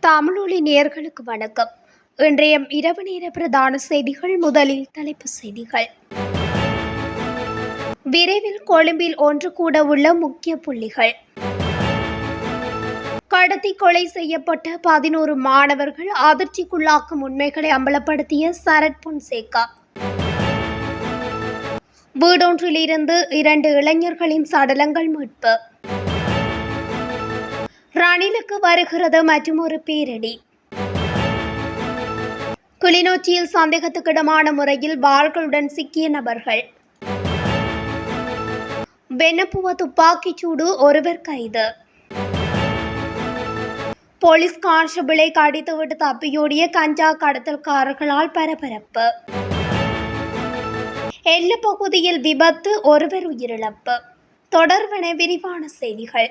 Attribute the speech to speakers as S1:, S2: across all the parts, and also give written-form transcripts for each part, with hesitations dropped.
S1: தமிழொலி நேயர்களுக்கு வணக்கம். இன்றைய இரவு நேர பிரதான செய்திகள். முதலில் தலைப்புச் செய்திகள். விரைவில் கொழும்பில் ஒன்று கூட உள்ள முக்கிய புள்ளிகள். கடத்தி கொலை செய்யப்பட்ட 11 மாணவர்கள் அதிர்ச்சிக்குள்ளாக்கும் உண்மைகளை அம்பலப்படுத்திய சரத் பொன்சேகா. வீடொன்றிலிருந்து 2 இளைஞர்களின் சடலங்கள் மீட்பு. ரணிலுக்கு வருகிறது மற்றொரு பேரிடி. கிளிநொச்சியில் சந்தேகத்துக்கிடமான முறையில் வாள்களுடன் சிக்கிய நபர்கள். வெண்ணப்புவ துப்பாக்கிச்சூடு, ஒருவர் கைது. போலீஸ் கான்ஸ்டபிளை கடித்துவிட்டு தப்பியோடிய கஞ்சா கடத்தல்காரர்களால் பரபரப்பு. எல்லைப் பகுதியில் விபத்து, ஒருவர் உயிரிழப்பு. தொடர்பான விரிவான செய்திகள்.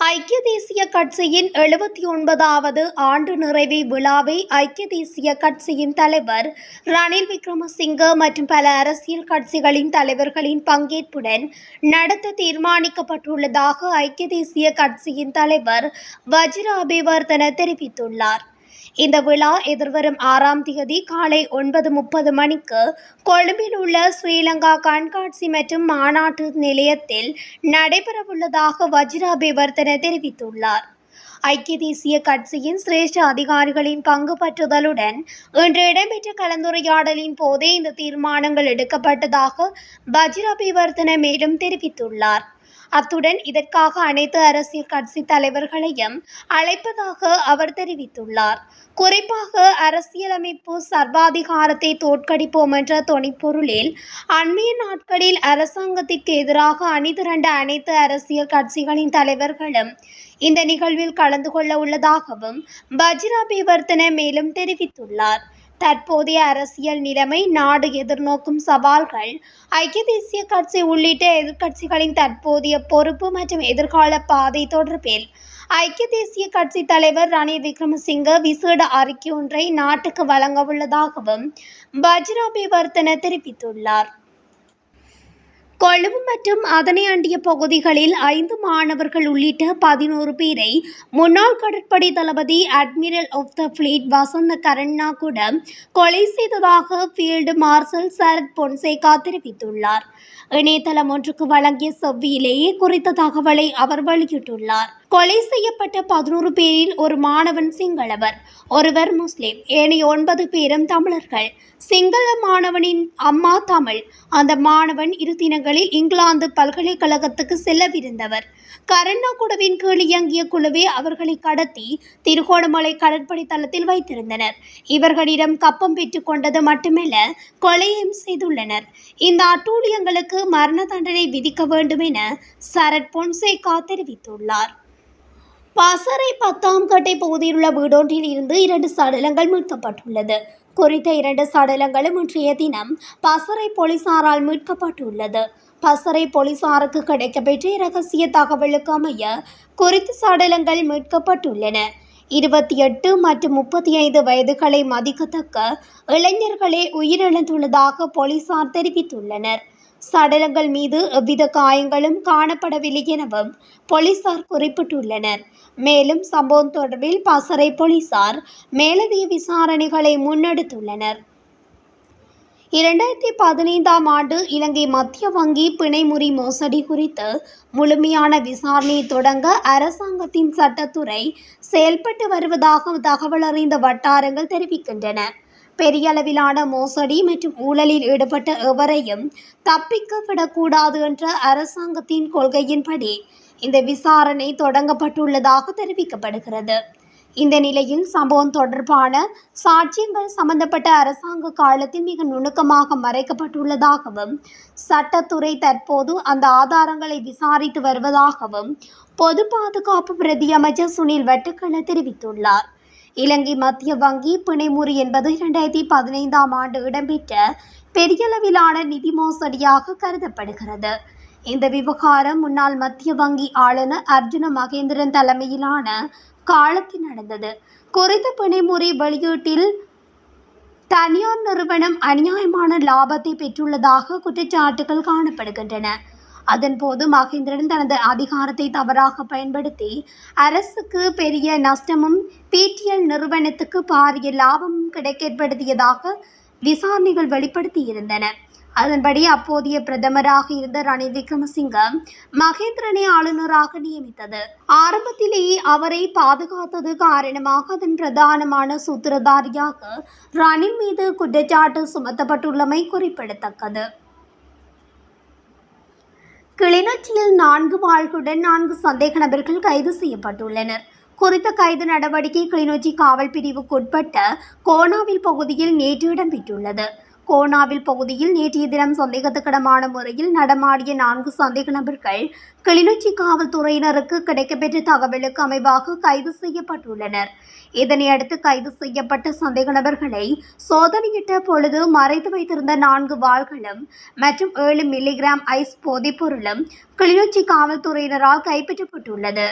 S1: ஐக்கிய தேசிய கட்சியின் 79வது ஆண்டு நிறைவு விழாவை ஐக்கிய தேசிய கட்சியின் தலைவர் ரணில் விக்ரமசிங்க மற்றும் பல அரசியல் கட்சிகளின் தலைவர்களின் பங்கேற்புடன் நடத்த தீர்மானிக்கப்பட்டுள்ளதாக ஐக்கிய தேசிய கட்சியின் தலைவர் வஜிர அபிவர்தன தெரிவித்துள்ளார். இந்த விழா எதிர்வரும் 6ஆம் தேதி காலை 9:30 மணிக்கு கொழும்பில் உள்ள ஸ்ரீலங்கா கண்காட்சி மற்றும் மாநாட்டு நிலையத்தில் நடைபெறவுள்ளதாக வஜிர அபிவர்தன தெரிவித்துள்ளார். ஐக்கிய தேசிய கட்சியின் சிரேஷ்ட அதிகாரிகளின் பங்கு பற்றுதலுடன் இன்று இடம்பெற்ற கலந்துரையாடலின் போதே இந்த தீர்மானங்கள் எடுக்கப்பட்டதாக வஜிர அபிவர்தன மேலும் தெரிவித்துள்ளார். அத்துடன் இதற்காக அனைத்து அரசியல் கட்சி தலைவர்களையும் அழைப்பதாக அவர் தெரிவித்துள்ளார். குறிப்பாக அரசியலமைப்பு சர்வாதிகாரத்தை தோற்கடிப்போம் என்ற தொனிப்பொருளில் அண்மைய நாட்களில் அரசாங்கத்திற்கு எதிராக அணிதிரண்ட அனைத்து அரசியல் கட்சிகளின் தலைவர்களும் இந்த நிகழ்வில் கலந்து கொள்ள உள்ளதாகவும் வஜிர அபிவர்தன மேலும் தெரிவித்துள்ளார். தற்போதைய அரசியல் நிலைமை, நாடு எதிர்நோக்கும் சவால்கள், ஐக்கிய தேசிய கட்சி உள்ளிட்ட எதிர்க்கட்சிகளின் தற்போதைய பொறுப்பு மற்றும் எதிர்கால பாதை தொடர்பில் ஐக்கிய தேசிய கட்சி தலைவர் ரணில் விக்ரமசிங்க விசேட அறிக்கை ஒன்றை நாட்டுக்கு வழங்கவுள்ளதாகவும் வஜிர அபிவர்தன தெரிவித்துள்ளார். கொழும்பு மற்றும் அதனை அண்டிய பகுதிகளில் 5 மாணவர்கள் உள்ளிட்ட 11 பேரை முன்னாள் கடற்படை தளபதி அட்மிரல் ஆஃப் த ஃபிளீட் வசந்த கருணாகுட கொலை செய்ததாக ஃபீல்டு மார்ஷல் சரத் பொன்சேகா தெரிவித்துள்ளார். இணையதளம் ஒன்றுக்கு வழங்கிய செவ்வியிலேயே குறித்த தகவலை அவர் வெளியிட்டுள்ளார். கொலை செய்யப்பட்ட 11 பேரில் ஒரு மாணவன் சிங்களவர், ஒருவர் முஸ்லிம், ஏனைய 9 பேரும் தமிழர்கள். சிங்கள மாணவனின் அம்மா தமிழ். அந்த மாணவன் 2 தினங்களில் இங்கிலாந்து பல்கலைக்கழகத்துக்கு செல்லவிருந்தவர். கருணாகுடவின் கீழ் இயங்கிய குழுவே அவர்களை கடத்தி திருகோணமலை கடற்படை தளத்தில் வைத்திருந்தனர். இவர்களிடம் கப்பம் பெற்றுக் கொண்டது மட்டுமல்ல, கொலையும் செய்துள்ளனர். இந்த அட்டூழியங்களுக்கு மரண தண்டனை விதிக்க வேண்டும் என சரத் பொன்சேகா தெரிவித்துள்ளார். பசறை 10ஆம் கட்டை பகுதியில் உள்ள வீடொன்றில் இருந்து 2 சடலங்கள் மீட்கப்பட்டுள்ளது. குறித்த 2 சடலங்களும் இன்றைய தினம் பசறை போலீசாரால் மீட்கப்பட்டுள்ளது. பசறை போலீசாருக்கு கிடைக்கப்பெற்ற இரகசிய தகவலுக்கு அமைய குறித்த சடலங்கள் மீட்கப்பட்டுள்ளன. 28 மற்றும் 35 வயதுகளை மதிக்கத்தக்க இளைஞர்களே உயிரிழந்துள்ளதாக போலீசார் தெரிவித்துள்ளனர். சடலங்கள் மீது எவ்வித காயங்களும் காணப்படவில்லை எனவும் போலீசார் குறிப்பிட்டுள்ளனர். மேலும் சம்பவம் தொடர்பில் பசறை போலீசார் மேலதிக விசாரணைகளை முன்னெடுத்துள்ளனர். 2015ஆம் ஆண்டு இலங்கை மத்திய வங்கி பிணைமுறி மோசடி குறித்து முழுமையான விசாரணையை தொடங்க அரசாங்கத்தின் சட்டத்துறை செயல்பட்டு வருவதாக தகவல் அறிந்த வட்டாரங்கள் தெரிவிக்கின்றன. பெரிய அளவிலான மோசடி மற்றும் ஊழலில் ஈடுபட்ட எவரையும் தப்பிக்க விடக்கூடாது என்ற அரசாங்கத்தின் கொள்கையின்படி இந்த விசாரணை தொடங்கப்பட்டுள்ளதாக தெரிவிக்கப்படுகிறது. இந்த நிலையில் சம்பவம் தொடர்பான சாட்சியங்கள் சம்பந்தப்பட்ட அரசாங்க காலத்தில் மிக நுணுக்கமாக மறைக்கப்பட்டுள்ளதாகவும் சட்டத்துறை தற்போது அந்த ஆதாரங்களை விசாரித்து வருவதாகவும் பொது பாதுகாப்பு பிரதி அமைச்சர் சுனில் வெட்டுக்கல தெரிவித்துள்ளார். இலங்கை மத்திய வங்கி பிணைமுறி என்பது 2015ஆம் ஆண்டு இடம்பெற்ற பெரியளவிலான நிதி மோசடியாக கருதப்படுகிறது. இந்த விவகாரம் முன்னாள் மத்திய வங்கி ஆளுநர் அர்ஜுன மகேந்திரன் தலைமையிலான காலத்தில் நடந்தது. குறித்த பிணைமுறி வெளியீட்டில் தனியார் நிறுவனம் அநியாயமான லாபத்தை பெற்றுள்ளதாக குற்றச்சாட்டுகள் காணப்படுகின்றன. அதன்போது மகேந்திரன் தனது அதிகாரத்தை தவறாக பயன்படுத்தி அரசுக்கு பெரிய நஷ்டமும் பிடிஎல் நிறுவனத்துக்கு பாரிய லாபமும் கிடைக்கப்படுத்தியதாக விசாரணைகள் வெளிப்படுத்தியிருந்தன. அதன்படி அப்போதைய பிரதமராக இருந்த ரணில் விக்ரமசிங்க மகேந்திரனை ஆளுநராக நியமித்தது. ஆரம்பத்திலேயே அவரை பாதுகாத்தது காரணமாக அதன் பிரதானமான சூத்திரதாரியாக ரணில் மீது குற்றச்சாட்டு சுமத்தப்பட்டுள்ளமை குறிப்பிடத்தக்கது. கிளிநொச்சியில் 4 வாள்களுடன் 4 சந்தேக நபர்கள் கைது செய்யப்பட்டுள்ளனர். குறித்த கைது நடவடிக்கை கிளிநொச்சி காவல் பிரிவுக்குட்பட்ட கோணாவில் பகுதியில் நேற்று இடம்பெற்றுள்ளது. கோணாவில் பகுதியில் நேற்றைய தினம் சந்தேகத்துக்கிடமான முறையில் நடமாடிய 4 சந்தேக நபர்கள் கிளிநொச்சி காவல்துறையினருக்கு கிடைக்கப்பெற்ற தகவலுக்கு அமைவாக கைது செய்யப்பட்டுள்ளனர். இதனையடுத்து கைது செய்யப்பட்ட சந்தேக நபர்களை சோதனையிட்ட பொழுது மறைத்து வைத்திருந்த 4 வாள்களும் மற்றும் 7 மில்லிகிராம் ஐஸ் போதைப்பொருளும் கிளிநொச்சி காவல்துறையினரால் கைப்பற்றப்பட்டுள்ளது.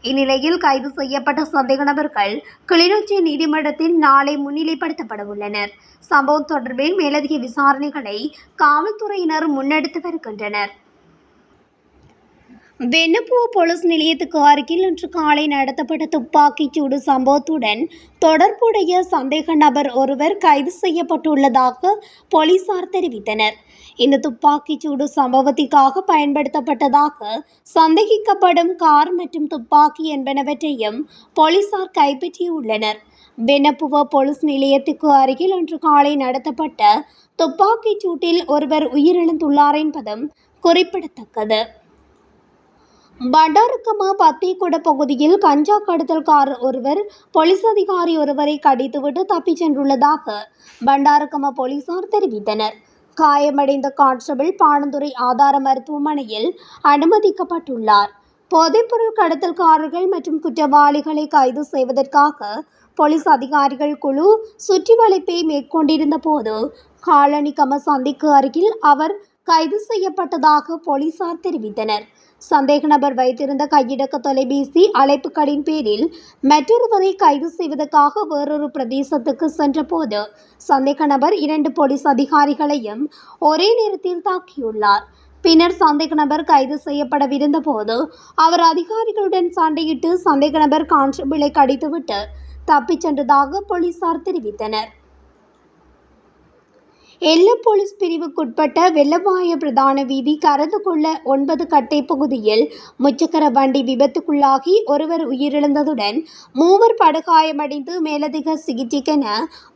S1: இந்நிலையில் கைது செய்யப்பட்ட சந்தேக நபர்கள் கிளிநொச்சி நீதிமன்றத்தில் நாளை முன்னிலைப்படுத்தப்பட உள்ளனர். சம்பவம் தொடர்பில் மேலதிக விசாரணைகளை காவல்துறையினர் முன்னெடுத்து வருகின்றனர். வெண்ணப்புவ போலீஸ் நிலையத்துக்கு அருகில் இன்று காலை நடத்தப்பட்ட துப்பாக்கிச்சூடு சம்பவத்துடன் தொடர்புடைய சந்தேக நபர் ஒருவர் கைது செய்யப்பட்டுள்ளதாக போலீசார் தெரிவித்தனர். இந்த துப்பாக்கிச்சூடு சம்பவத்திற்காக பயன்படுத்தப்பட்டதாக சந்தேகிக்கப்படும் கார் மற்றும் துப்பாக்கி என்பனவற்றையும் போலீசார் கைப்பற்றியுள்ளனர். வெண்ணப்புவ போலீஸ் நிலையத்துக்கு அருகில் இன்று காலை நடத்தப்பட்ட துப்பாக்கிச் சூட்டில் ஒருவர் உயிரிழந்துள்ளார் என்பதும் குறிப்பிடத்தக்கது. பண்டாரகம பத்திக்குட பகுதியில் கஞ்சா கடத்தல்காரர் ஒருவர் போலீஸ் அதிகாரி ஒருவரை கடித்துவிட்டு தப்பிச் சென்றுள்ளதாக பண்டாரகம போலீசார் தெரிவித்தனர். காயமடைந்த கான்ஸ்டபிள் பாணந்துறை ஆதார மருத்துவமனையில் அனுமதிக்கப்பட்டுள்ளார். போதைப்பொருள் கடத்தல்காரர்கள் மற்றும் குற்றவாளிகளை கைது செய்வதற்காக போலீஸ் அதிகாரிகள் குழு சுற்றி வளைப்பை மேற்கொண்டிருந்த போது காலனிகம சந்திக்கு அருகில் அவர் கைது செய்யப்பட்டதாக போலீசார் தெரிவித்தனர். சந்தேக நபர் வைத்திருந்த கையடக்க தொலைபேசி அழைப்புகளின் பேரில் மற்றொருவரை கைது செய்வதற்காக வேறொரு பிரதேசத்துக்கு சென்றபோது சந்தேக நபர் 2 போலீஸ் அதிகாரிகளையும் ஒரே நேரத்தில் தாக்கியுள்ளார். பின்னர் சந்தேக நபர் கைது செய்யப்படவிருந்த போது அவர் அதிகாரிகளுடன் சண்டையிட்டு சந்தேக நபர் கான்ஸ்டபிளை கடித்துவிட்டு தப்பிச் சென்றதாக போலீசார் தெரிவித்தனர். எல்ல போலீஸ் பிரிவுக்குட்பட்ட வெள்ளவாய பிரதான வீதி கரந்துகொள்ள 9 கட்டை பகுதியில் முச்சக்கர வண்டி விபத்துக்குள்ளாகி ஒருவர் உயிரிழந்ததுடன் 3 படுகாயமடைந்து மேலதிக சிகிச்சைக்கென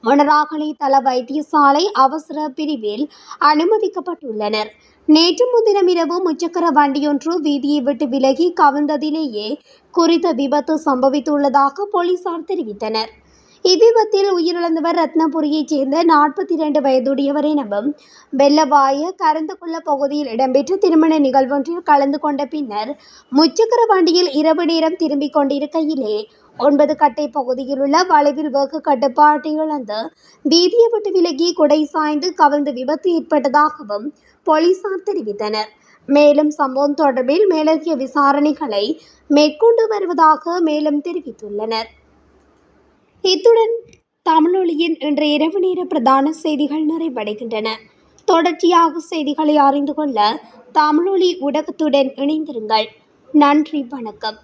S1: மொனராகலை தள வைத்தியசாலை அவசர பிரிவில் அனுமதிக்கப்பட்டுள்ளனர். நேற்று முன்தினம் இரவு முச்சக்கர வண்டியொன்று வீதியை விட்டு விலகி கவிழ்ந்ததிலேயே குறித்த விபத்து சம்பவித்துள்ளதாக போலீசார் தெரிவித்தனர். இவ்விபத்தில் உயிரிழந்தவர் ரத்னபுரியைச் சேர்ந்த 42 வயதுடையவர் எனவும் வெள்ளவாய கரந்துகொள்ள பகுதியில் இடம்பெற்ற திருமண நிகழ்வொன்றில் கலந்து கொண்ட பின்னர் முச்சக்கர வண்டியில் இரவு நேரம் திரும்பிக் கொண்டிருக்கையிலே 9 கட்டை பகுதியில் உள்ள வளைவில் வேக கட்டுப்பாட்டை இழந்து வீதியை விட்டு விலகி குடை சாய்ந்து கவிழ்ந்து விபத்து ஏற்பட்டதாகவும் போலீசார் தெரிவித்தனர். மேலும் சம்பவம் தொடர்பில் மேலதிக விசாரணைகளை மேற்கொண்டு வருவதாக மேலும் தெரிவித்துள்ளனர். இத்துடன் தமிழொலியின் இன்றைய இரவு நேர பிரதான செய்திகள் நிறைவடைகின்றன. தொடர்ச்சியாக செய்திகளை அறிந்து கொள்ள தமிழொலி ஊடகத்துடன் இணைந்திருங்கள். நன்றி, வணக்கம்.